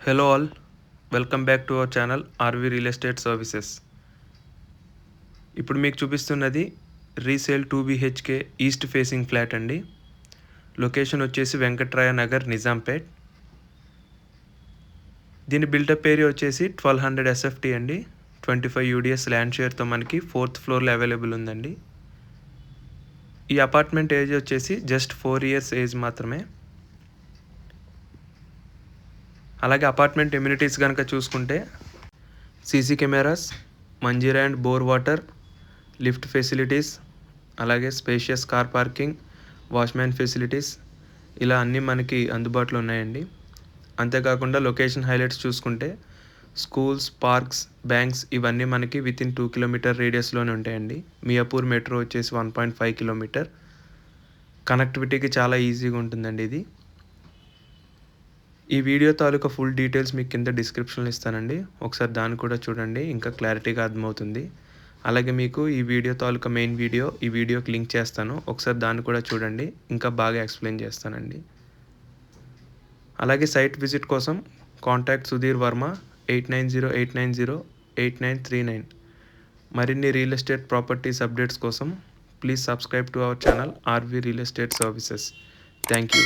Hello all, welcome back to our channel RV real estate services. ఇప్పుడు మీకు చూపిస్తున్నది resale 2 BHK east facing flat అండి. Location వచ్చేసి వెంకట్రాయ నగర్, నిజాంపేట్. దీని బిల్డప్ ఏరియా వచ్చేసి 1200 SFT అండి. 25 UDS ల్యాండ్ షేర్తో మనకి 4th ఫ్లోర్లో అవైలబుల్ ఉందండి. ఈ అపార్ట్మెంట్ ఏజ్ వచ్చేసి జస్ట్ 4 years ఏజ్ మాత్రమే. అలాగే అపార్ట్మెంట్ ఎమ్యూనిటీస్ కనుక చూసుకుంటే CC cameras, Manjira and bore water, lift facilities, అలాగే spacious car parking, watchman facilities, ఇలా అన్నీ మనకి అందుబాటులో ఉన్నాయండి. అంతేకాకుండా లొకేషన్ హైలైట్స్ చూసుకుంటే స్కూల్స్, పార్క్స్, బ్యాంక్స్ ఇవన్నీ మనకి వితిన్ 2 kilometer రేడియస్లోనే ఉంటాయండి. మియాపూర్ మెట్రో వచ్చేసి 1.5 kilometer. కనెక్టివిటీకి చాలా ఈజీగా ఉంటుందండి ఇది. ఈ వీడియో తాలూకా ఫుల్ డీటెయిల్స్ మీకు కింద డిస్క్రిప్షన్లో ఇస్తానండి. ఒకసారి దాన్ని కూడా చూడండి, ఇంకా క్లారిటీగా అర్థమవుతుంది. అలాగే మీకు ఈ వీడియో తాలూకా మెయిన్ వీడియో ఈ వీడియోకి లింక్ చేస్తాను, ఒకసారి దాన్ని కూడా చూడండి, ఇంకా బాగా ఎక్స్ప్లెయిన్ చేస్తానండి. అలాగే సైట్ విజిట్ కోసం కాంటాక్ట్ సుధీర్ వర్మ 8908908939. మరిన్ని రియల్ ఎస్టేట్ ప్రాపర్టీస్ అప్డేట్స్ కోసం please subscribe to our channel RV real estate services. Thank you.